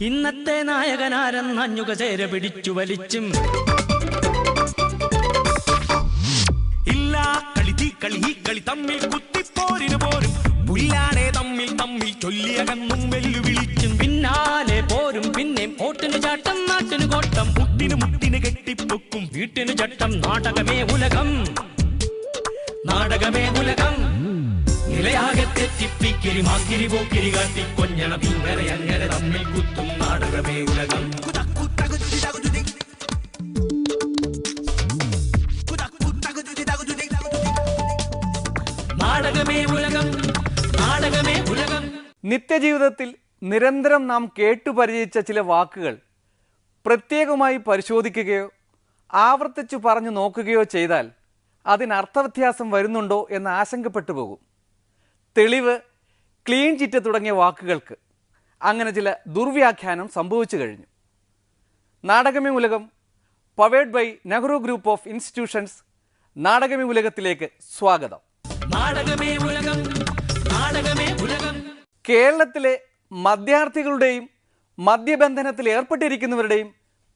ഇന്നത്തെ നായകനാരെന്നഞ്ഞുക ചേര പിടിച്ചു വലിച്ചും ഇല്ല കളി തമ്മിൽ കുത്തിപ്പോരിന് പോരും പുല്ലാനെ തമ്മിൽ ചൊല്ലിയകന്നും വെല്ലുവിളിച്ചും പിന്നാലെ പോരും പിന്നെ ഓട്ടിന് ചാട്ടം നാട്ടിന് കോട്ടം മുട്ടിന് കെട്ടിപ്പൊക്കും വീട്ടിന് ചട്ടം നാടകമേ ഉലകം നിലയാകെ തെറ്റിപ്പിക്കിരി മാക്കിരി പോക്കിരി കാട്ടി കൊഞ്ഞണം ഇങ്ങനെ അങ്ങനെ തമ്മിൽ കുത്തും നാടകമേ ഉലകം നിത്യജീവിതത്തിൽ നിരന്തരം നാം കേട്ടുപരിചയിച്ച ചില വാക്കുകൾ പ്രത്യേകമായി പരിശോധിക്കുകയോ ആവർത്തിച്ചു പറഞ്ഞു നോക്കുകയോ ചെയ്താൽ അതിനർത്ഥവ്യത്യാസം വരുന്നുണ്ടോ എന്ന് ആശങ്കപ്പെട്ടു പോകും. തെളിവ്, ക്ലീൻ ചിറ്റ് തുടങ്ങിയ വാക്കുകൾക്ക് അങ്ങനെ ചില ദുർവ്യാഖ്യാനം സംഭവിച്ചു കഴിഞ്ഞു. നാടകമേ ഉലകം powered by Nehru group of institutions നാടകമേ ഉലകത്തിലേക്ക് സ്വാഗതം. കേരളത്തിലെ മദ്യാർത്ഥികളുടെയും മദ്യബന്ധനത്തിൽ ഏർപ്പെട്ടിരിക്കുന്നവരുടെയും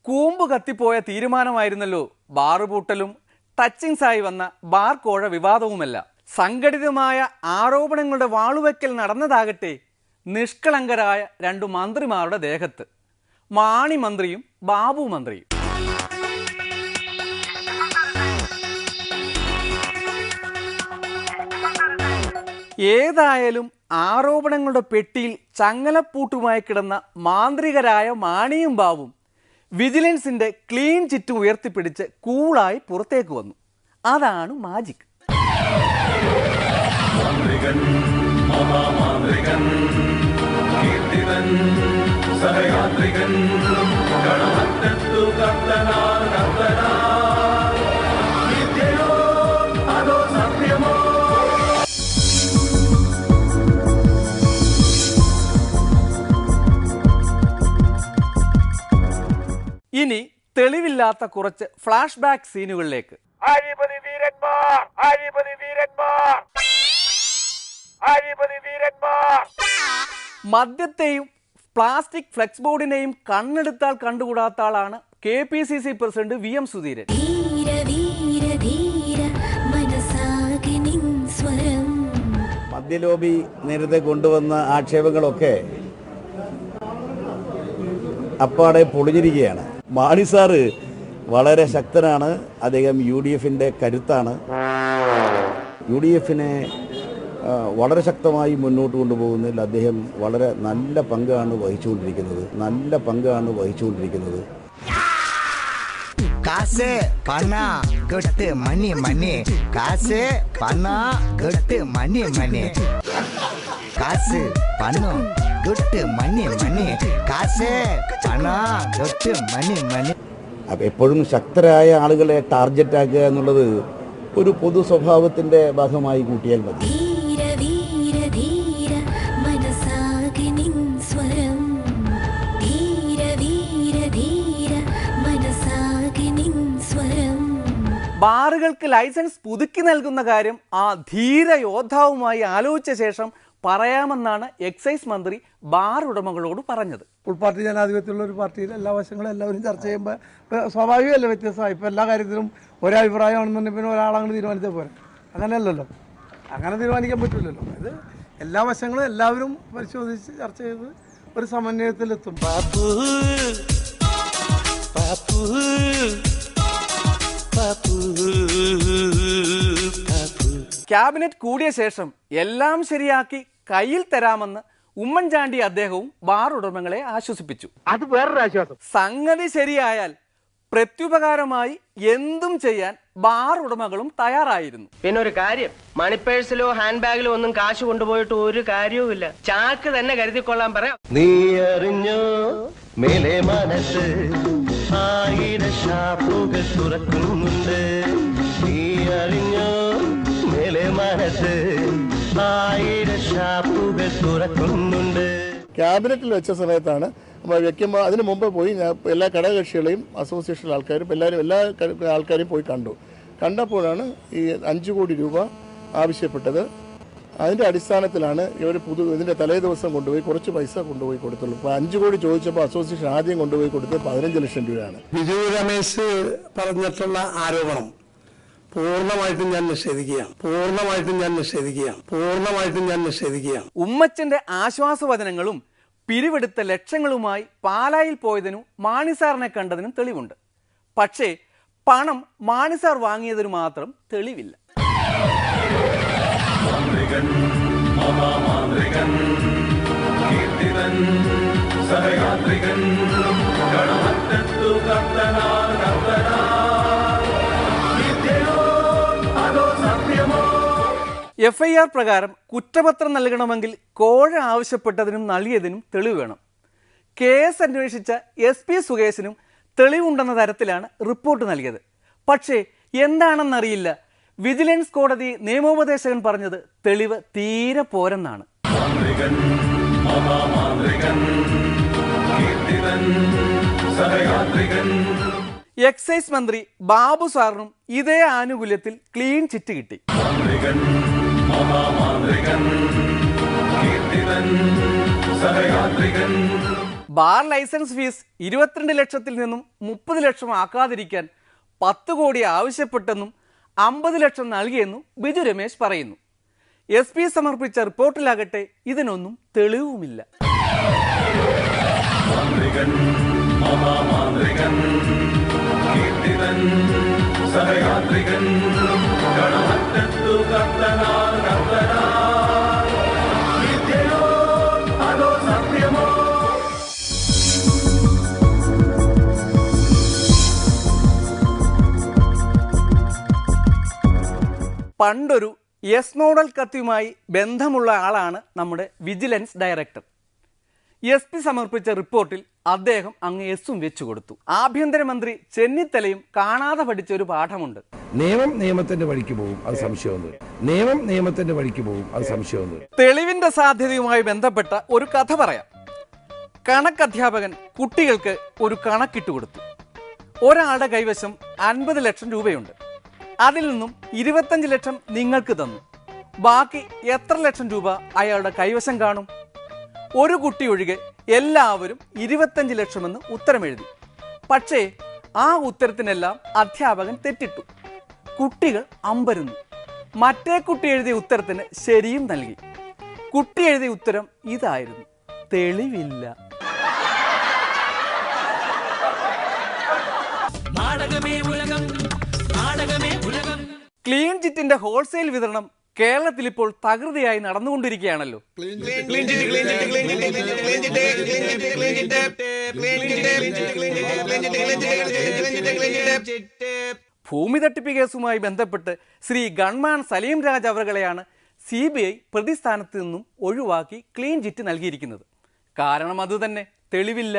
കൂമ്പ് കത്തിപ്പോയ തീരുമാനമായിരുന്നല്ലോ ബാറുപൂട്ടലും ടച്ചിങ്സായി വന്ന ബാർ കോഴ വിവാദവുമല്ല. സംഘടിതമായ ആരോപണങ്ങളുടെ വാളുവെക്കൽ നടന്നതാകട്ടെ നിഷ്കളങ്കരായ രണ്ടു മന്ത്രിമാരുടെ ദേഹത്ത്, മാണി മന്ത്രിയും ബാബു മന്ത്രിയും. ഏതായാലും ആരോപണങ്ങളുടെ പെട്ടിയിൽ ചങ്ങലപ്പൂട്ടുമായി കിടന്ന മാന്ത്രികരായ മാണിയും ബാബുവും വിജിലൻസിന്റെ ക്ലീൻ ചിറ്റ് ഉയർത്തിപ്പിടിച്ച് കൂളായി പുറത്തേക്ക് വന്നു. അതാണ് മാജിക്. ഇനി തെളിവില്ലാത്ത കുറച്ച് ഫ്ലാഷ് ബാക്ക് സീനുകളിലേക്ക്. മദ്യത്തെയും പ്ലാസ്റ്റിക് ഫ്ലെക്സ് ബോർഡിനെയും കണ്ണെടുത്താൽ കണ്ടുകൂടാത്ത ആളാണ് KPCC പ്രസിഡന്റ് VM സുധീരൻ. മദ്യലോബി നേരത്തെ കൊണ്ടുവന്ന ആക്ഷേപങ്ങളൊക്കെ അപ്പാടെ പൊളിഞ്ഞിരിക്കുകയാണ്. മാണി സാറ് വളരെ ശക്തനാണ്. അദ്ദേഹം UDFന്റെ കരുത്താണ്. UDFനെ വളരെ ശക്തമായി മുന്നോട്ട് കൊണ്ടുപോകുന്നതിൽ അദ്ദേഹം വളരെ നല്ല പങ്കാണ് വഹിച്ചുകൊണ്ടിരിക്കുന്നത്. കാശ് പണ കെട്ട് മണി കാശ് പണ കെട്ട് മണി കാശ് പണം കെട്ട് മണി കാശ് പണ കെട്ട് മണി. അപ്പം എപ്പോഴും ശക്തരായ ആളുകളെ ടാർഗറ്റ് ആക്കുക എന്നുള്ളത് ഒരു പൊതു സ്വഭാവത്തിൻ്റെ ഭാഗമായി കൂട്ടിയാൽ മതി. ബാറുകൾക്ക് ലൈസൻസ് പുതുക്കി നൽകുന്ന കാര്യം ആ ധീര യോദ്ധാവുമായി ആലോചിച്ച ശേഷം പറയാമെന്നാണ് എക്സൈസ് മന്ത്രി ബാർ ഉടമകളോട് പറഞ്ഞത്. ഉൾപാർട്ടി ജനാധിപത്യമുള്ള ഒരു പാർട്ടിയിൽ എല്ലാ വശങ്ങളും എല്ലാവരും ചർച്ച ചെയ്യുമ്പോൾ സ്വാഭാവികമല്ല വ്യത്യസ്തമായി. ഇപ്പോൾ എല്ലാ കാര്യത്തിലും ഒരഭിപ്രായമാണെന്നുണ്ടെങ്കിൽ പിന്നെ ഒരാളങ്ങനെ തീരുമാനിച്ചാൽ പോരെ. അങ്ങനെയല്ലല്ലോ, അങ്ങനെ തീരുമാനിക്കാൻ പറ്റില്ലല്ലോ. ഇത് എല്ലാ വശങ്ങളും എല്ലാവരും പരിശോധിച്ച് ചർച്ച ചെയ്ത് ഒരു സമന്വയത്തിലെത്തും. ക്യാബിനറ്റ് കൂടിയ ശേഷം എല്ലാം ശരിയാക്കി കയ്യിൽ തരാമെന്ന് ഉമ്മൻചാണ്ടി അദ്ദേഹവും ബാർ ഉടമകളെ ആശ്വസിപ്പിച്ചു. അത് വേറൊരു ആശ്വാസം. സംഗതി ശരിയായാൽ പ്രത്യുപകാരമായി എന്തും ചെയ്യാൻ ബാർ ഉടമകളും തയ്യാറായിരുന്നു. പിന്നെ ഒരു കാര്യം, മണിപ്പേഴ്സിലോ ഹാൻഡ് ബാഗിലോ ഒന്നും കാശ് കൊണ്ടുപോയിട്ട് ഒരു കാര്യവുമില്ല. ചാക്ക് തന്നെ കരുതിക്കൊള്ളാൻ പറയാം. നീ അറിഞ്ഞോ മേലെ മനസ്സ് ആയിരം ഷാപ്പുകൾ തുറക്കുന്നുണ്ട്. നീ അറിഞ്ഞോ മേലെ മനസ്സ് ആയിരം ഷാപ്പുകൾ തുറക്കുന്നുണ്ട്. ക്യാബിനറ്റിൽ വെച്ച സമയത്താണ് വയ്ക്കുമ്പോൾ അതിന് മുമ്പ് പോയി ഞാൻ എല്ലാ ഘടകകക്ഷികളെയും അസോസിയേഷൻ ആൾക്കാരും എല്ലാ ആൾക്കാരെയും പോയി കണ്ടപ്പോഴാണ് ഈ 5 കോടി രൂപ ആവശ്യപ്പെട്ടത് അതിൻ്റെ അടിസ്ഥാനത്തിലാണ് ഇവർ ഇതിൻ്റെ തലേ ദിവസം കൊണ്ടുപോയി കുറച്ച് പൈസ കൊണ്ടുപോയി കൊടുത്തുള്ളൂ. ഇപ്പോൾ 5 കോടി ചോദിച്ചപ്പോൾ അസോസിയേഷൻ ആദ്യം കൊണ്ടുപോയി കൊടുത്തത് 15 ലക്ഷം രൂപയാണ്. ബിജു രമേശ് പറഞ്ഞിട്ടുള്ള ആരോപണം പൂർണ്ണമായിട്ടും ഞാൻ നിഷേധിക്കുകയാണ്. ഉമ്മച്ചന്റെ ആശ്വാസവചനങ്ങളും പിരിവെടുത്ത ലക്ഷങ്ങളുമായി പാലായിൽ പോയതിനും മാണിസാറിനെ കണ്ടതിനും തെളിവുണ്ട്. പക്ഷേ പണം മാണിസാർ വാങ്ങിയതിനു മാത്രം തെളിവില്ല. FIR പ്രകാരം കുറ്റപത്രം നൽകണമെങ്കിൽ കോഴ ആവശ്യപ്പെട്ടതിനും നൽകിയതിനും തെളിവ് വേണം. കേസ് അന്വേഷിച്ച SP സുകേശിനും തെളിവുണ്ടെന്ന തരത്തിലാണ് റിപ്പോർട്ട് നൽകിയത്. പക്ഷേ എന്താണെന്നറിയില്ല, വിജിലൻസ് കോടതി നിയമോപദേശകൻ പറഞ്ഞത് തെളിവ് തീരെ പോരെന്നാണ്. എക്സൈസ് മന്ത്രി ബാബു സാറിനും ഇതേ ആനുകൂല്യത്തിൽ ക്ലീൻ ചിറ്റ് കിട്ടി. ബാർ ലൈസൻസ് ഫീസ് 22 ലക്ഷത്തിൽ നിന്നും 30 ലക്ഷം ആക്കാതിരിക്കാൻ 10 കോടി ആവശ്യപ്പെട്ടെന്നും 50 ലക്ഷം നൽകിയെന്നും ബിജു രമേശ് പറയുന്നു. SP സമർപ്പിച്ച റിപ്പോർട്ടിലാകട്ടെ ഇതിനൊന്നും തെളിവുമില്ല. പണ്ടൊരു എസ് മോഡൽ കത്തിയുമായി ബന്ധമുള്ള ആളാണ് നമ്മുടെ വിജിലൻസ് ഡയറക്ടർ. SP സമർപ്പിച്ച റിപ്പോർട്ടിൽ അദ്ദേഹം അങ്ങ് എസും വെച്ചു കൊടുത്തു. ആഭ്യന്തരമന്ത്രി ചെന്നിത്തലയും കാണാതെ പഠിച്ച ഒരു പാഠമുണ്ട്. നിയമം നിയമത്തിന്റെ വഴിക്ക് പോകും, അത് സംശയമൊന്നും. തെളിവിന്റെ സാധ്യതയുമായി ബന്ധപ്പെട്ട ഒരു കഥ പറയാം. കണക്കധ്യാപകൻ കുട്ടികൾക്ക് ഒരു കണക്കിട്ട് കൊടുത്തു. ഒരാളുടെ കൈവശം 50 ലക്ഷം രൂപയുണ്ട്. അതിൽ നിന്നും 25 ലക്ഷം നിങ്ങൾക്ക് തന്നു. ബാക്കി എത്ര ലക്ഷം രൂപ അയാളുടെ കൈവശം കാണും? ഒരു കുട്ടി ഒഴികെ എല്ലാവരും 25 ലക്ഷമെന്ന് ഉത്തരമെഴുതി. പക്ഷേ ആ ഉത്തരത്തിനെല്ലാം അധ്യാപകൻ തെറ്റിട്ടു. കുട്ടികൾ അമ്പരന്നു. മറ്റേ കുട്ടി എഴുതിയ ഉത്തരത്തിന് ശരിയും നൽകി. കുട്ടി എഴുതിയ ഉത്തരം ഇതായിരുന്നു: തെളിവില്ല. ക്ലീൻ ചിറ്റിന്റെ ഹോൾസെയിൽ വിതരണം കേരളത്തിൽ ഇപ്പോൾ തകൃതിയായി നടന്നുകൊണ്ടിരിക്കുകയാണല്ലോ. ഭൂമി തട്ടിപ്പ് കേസുമായി ബന്ധപ്പെട്ട് ശ്രീ ഗൺമാൻ സലീം രാജ് അവറുകളെയാണ് CBI പ്രതിസ്ഥാനത്ത് നിന്നും ഒഴിവാക്കി ക്ലീൻ ചിറ്റ് നൽകിയിരിക്കുന്നത്. കാരണം അതുതന്നെ, തെളിവില്ല.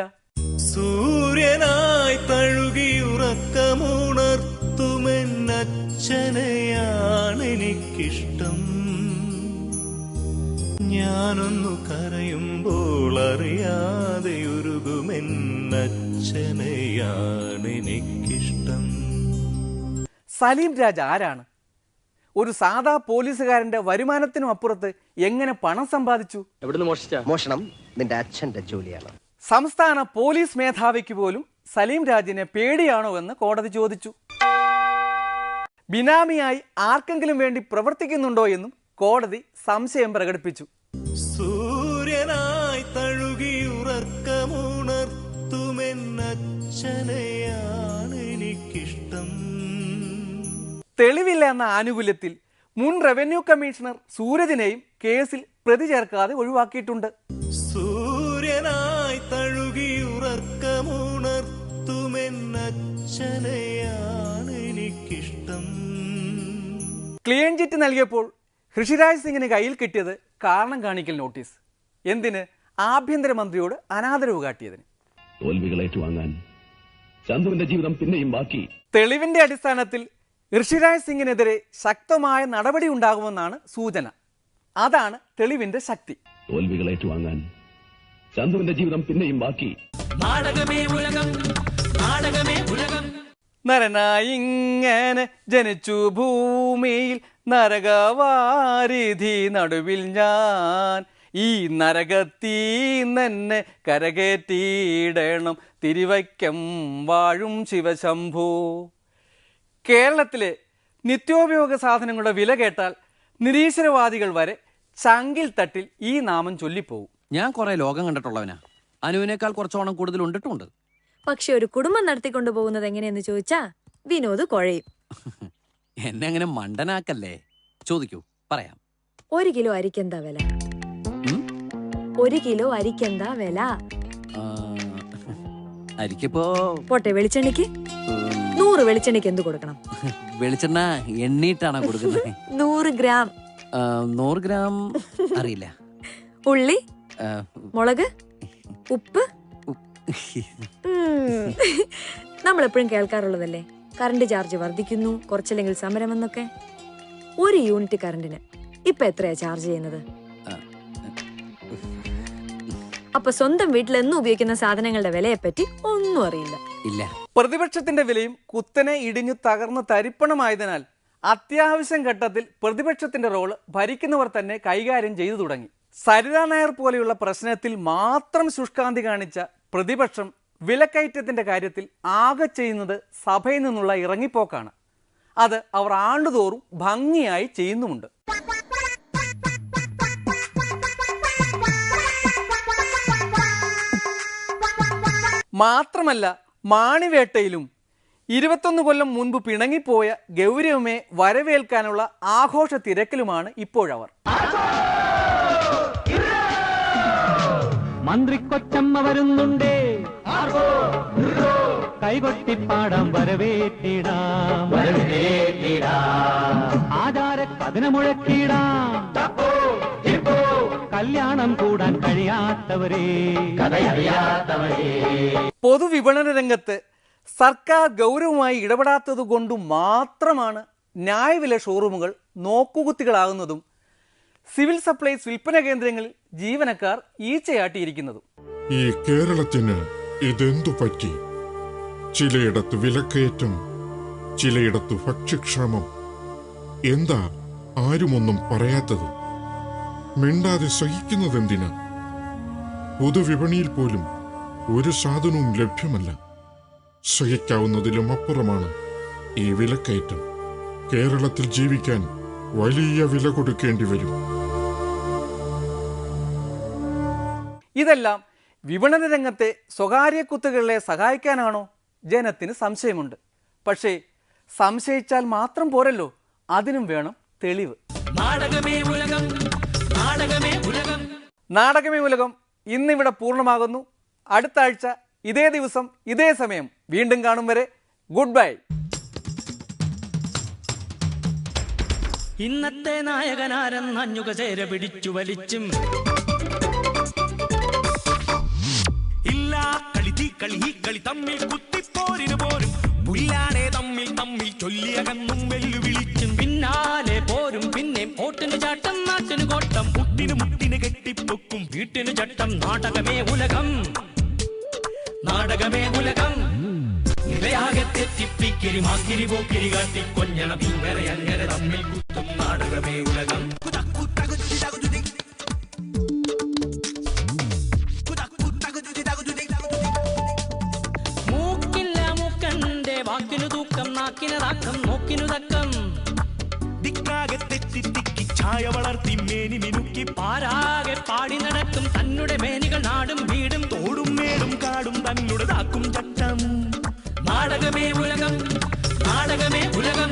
സൂര്യനായി തഴുകിയുറക്കമുണർത്തുമെന്നച്ഛനെയാണെനിക്കിഷ്ടം. ഞാനൊന്നു കരയുമ്പോൾ അറിയാതെ ഉരുകുമെന്നച്ഛനെയാണെനിക്കിഷ്ടം. സലീം രാജ് ആരാണ്? ഒരു സാധാ പോലീസുകാരന്റെ വരുമാനത്തിനും അപ്പുറത്ത് എങ്ങനെ പണം സമ്പാദിച്ചു? മോഷണം നിന്റെ അച്ഛന്റെ ജോലിയാണ്. സംസ്ഥാന പോലീസ് മേധാവിക്ക് പോലും സലീം രാജിനെ പേടിയാണോ എന്ന് കോടതി ചോദിച്ചു. ബിനാമിയായി ആർക്കെങ്കിലും വേണ്ടി പ്രവർത്തിക്കുന്നുണ്ടോ എന്നും കോടതി സംശയം പ്രകടിപ്പിച്ചു. സൂര്യനായി തഴുകിയുറക്കമുണർത്തുമെന്നച്ഛനെയാണെനിക്കിഷ്ടം. തെളിവില്ല എന്ന ആനുകൂല്യത്തിൽ മുൻ റവന്യൂ കമ്മീഷണർ സൂരജിനെയും കേസിൽ പ്രതി ചേർക്കാതെ ഒഴിവാക്കിയിട്ടുണ്ട്. സൂര്യനായി തഴുകിയുറക്കമുണർത്തുമെന്നച്ഛനെയാണെനിക്കിഷ്ടം. ക്ലീൻ ചിറ്റ് നൽകിയപ്പോൾ ഋഷിരാജ് സിംഗിന് കയ്യിൽ കിട്ടിയത് കാരണം കാണിക്കൽ നോട്ടീസ്. എന്തിന്? ആഭ്യന്തരമന്ത്രിയോട് അനാദരവ് കാട്ടിയതിന്. തോൽവികൾ ഏറ്റുവാങ്ങാൻ ചന്തുവിന്റെ ജീവിതം പിന്നെയും ബാക്കി. തെളിവിന്റെ അടിസ്ഥാനത്തിൽ ഋഷിരാജ് സിംഗിനെതിരെ ശക്തമായ നടപടി ഉണ്ടാകുമെന്നാണ് സൂചന. അതാണ് തെളിവിന്റെ ശക്തി. തോൽവികൾ ഏറ്റുവാങ്ങാൻ ചന്തുവിന്റെ ജീവിതം പിന്നെയും ബാക്കി. നരനായി ഇങ്ങനെ ജനിച്ചു ഭൂമിയിൽ നരകവാരിധി നടുവിൽ ഞാൻ, ഈ നരകത്തീന്നെന്നെ കരകേറ്റിയിടണം തിരുവയ്ക്കം വാഴും ശിവശംഭോ. കേരളത്തിലെ നിത്യോപയോഗ സാധനങ്ങളുടെ വില കേട്ടാൽ നിരീശ്വരവാദികൾ വരെ ചങ്കിൽ തട്ടിൽ ഈ നാമം ചൊല്ലിപ്പോവും. ഞാൻ കുറെ ലോകം കണ്ടിട്ടുള്ളവനാ. അനുവിനേക്കാൾ കുറച്ചോണം കൂടുതൽ ഉണ്ടിട്ടുണ്ട്. പക്ഷെ ഒരു കുടുംബം നടത്തിക്കൊണ്ടു പോകുന്നത് എങ്ങനെയെന്ന് ചോദിച്ചാ വിനോദ് കുഴയും. എന്നെ അങ്ങനെ മണ്ടനാക്കല്ലേ. ചോദിക്കൂ, പറയാം. 1 കിലോ അരിക്കെന്താ വില? 1 കിലോ അരിക്കെന്താ വില? അരിക്കിപ്പോ പോട്ടെ, വെളിച്ചെണ്ണയ്ക്ക് 100 വെളിച്ചെണ്ണയ്ക്ക് എന്ത് കൊടുക്കണം? വെളിച്ചെണ്ണ എണ്ണീട്ടാണോ കൊടുക്കുന്നത്? 100 ഗ്രാം. 100 ഗ്രാം അറിയില്ല. ഉള്ളി, മുളക്, ഉപ്പ്. നമ്മളെപ്പോഴും കേൾക്കാറുള്ളതല്ലേ, കറണ്ട് ചാർജ് വർദ്ധിക്കുന്നു, കുറച്ചില്ലെങ്കിൽ സമരമെന്നൊക്കെ. 1 യൂണിറ്റ് കറണ്ടിന് ഇപ്പൊ എത്രയാ ചാർജ് ചെയ്യുന്നത്? അപ്പൊ സ്വന്തം വീട്ടിൽ എന്നും ഉപയോഗിക്കുന്ന സാധനങ്ങളുടെ വിലയെപ്പറ്റി ഒന്നും അറിയില്ല. ഇല്ല. പ്രതിപക്ഷത്തിന്റെ വിലയും കുത്തനെ ഇടിഞ്ഞു തകർന്ന് തരിപ്പണമായതിനാൽ അത്യാവശ്യം ഘട്ടത്തിൽ പ്രതിപക്ഷത്തിന്റെ റോള് ഭരിക്കുന്നവർ തന്നെ കൈകാര്യം ചെയ്തു തുടങ്ങി. സരിതാ നായർ പോലെയുള്ള പ്രശ്നത്തിൽ മാത്രം ശുഷ്കാന്തി കാണിച്ച പ്രതിപക്ഷം വിലക്കയറ്റത്തിന്റെ കാര്യത്തിൽ ആകെ ചെയ്യുന്നത് സഭയിൽ നിന്നുള്ള ഇറങ്ങിപ്പോക്കാണ്. അത് അവർ ആണ്ടുതോറും ഭംഗിയായി ചെയ്യുന്നുമുണ്ട്. മാത്രമല്ല, മാണിവേട്ടയിലും 21 കൊല്ലം മുൻപ് പിണങ്ങിപ്പോയ ഗൗരിയമ്മയെ വരവേൽക്കാനുള്ള ആഘോഷ തിരക്കിലുമാണ് ഇപ്പോഴവർ. മന്ത്രി കൊച്ചമ്മ വരുന്നുണ്ടേ, കൈകൊട്ടിപ്പാടാം വരവേറ്റിടാം, ആചാര കഥന മുഴക്കിടാം, കല്യാണം കൂടാൻ കഴിയാത്തവരെ. പൊതുവിപണന രംഗത്ത് സർക്കാർ ഗൗരവമായി ഇടപെടാത്തതുകൊണ്ടു മാത്രമാണ് ന്യായവില ഷോറൂമുകൾ നോക്കുകുത്തികളാകുന്നതും സിവിൽ സപ്ലൈസ് വിൽപ്പന കേന്ദ്രങ്ങളിൽ ജീവനക്കാർ ഈച്ചയാട്ടിയിരിക്കുന്നതും. ഈ കേരളത്തിന് ഇതെന്തു പറ്റി? ചിലയിടത്ത് വിലക്കയറ്റം, ചിലയിടത്ത് ഭക്ഷ്യക്ഷാമം. എന്താ ആരുമൊന്നും പറയാത്തത്? മിണ്ടാതെ സഹിക്കുന്നതെന്തിനാ? പൊതുവിപണിയിൽ പോലും ഒരു സാധനവും ലഭ്യമല്ല. സഹിക്കാവുന്നതിലും അപ്പുറമാണ് ഈ വിലക്കയറ്റം. കേരളത്തിൽ ജീവിക്കാൻ വലിയ വില കൊടുക്കേണ്ടി വരും. ഇതെല്ലാം വിപണന രംഗത്തെ സ്വകാര്യ കുത്തുകളെ സഹായിക്കാനാണോ? ജനത്തിന് സംശയമുണ്ട്. പക്ഷേ സംശയിച്ചാൽ മാത്രം പോരല്ലോ, അതിനും വേണം തെളിവ്. നാടകമേ ഉലകം ഇന്നിവിടെ പൂർണ്ണമാകുന്നു. അടുത്ത ആഴ്ച ഇതേ ദിവസം ഇതേ സമയം വീണ്ടും കാണും വരെ ഗുഡ് ബൈ. ഇന്നത്തെ നായകനാരെന്നഞ്ഞുക ചേര പിടിച്ചു വലിച്ചും ഇല്ല കളി തീ കളി ഈ കളി തമ്മിൽ കുത്തിപ്പോരിന് പോരും പുല്ലാണേ തമ്മിൽ തമ്മിൽ ചൊല്ലിയകന്നും വെല്ലുവിളിച്ചും പിന്നാലെ പോരും പിന്നെ ഓട്ടിന് ചാട്ടം നാട്ടിന് കോട്ടം മുട്ടിന് മുട്ടിന് കെട്ടിപ്പൊക്കും വീട്ടിന് ചട്ടം. നാടകമേ ഉലകം, നാടകമേ ഉലകം. നിലയാകെ തെറ്റിപ്പിക്കിരി മാക്കിരി പോക്കിരി കാട്ടി കൊഞ്ഞണ പിങ്കര അങ്ങനെ തമ്മിൽ കുത്തും നാടകമേ ഉലകം. മൂക്കില്ല മൂക്കന്റെ വാക്കിനു തൂക്കം, നാക്കിന് താക്കം, നോക്കിനു തക്കം. ദിക്കാകെ തെറ്റി തിക്കി ഛായ വളർത്തി മേനി മിനുക്കി പാരാകെ പാടി നടക്കും തന്നുടെ മേനികൾ നാടും വീടും തോടും മേടും കാടും തന്നുടെ താക്കും ചട്ടം. നാടകമേ ഉലകം, നാടകമേ ഉലകം.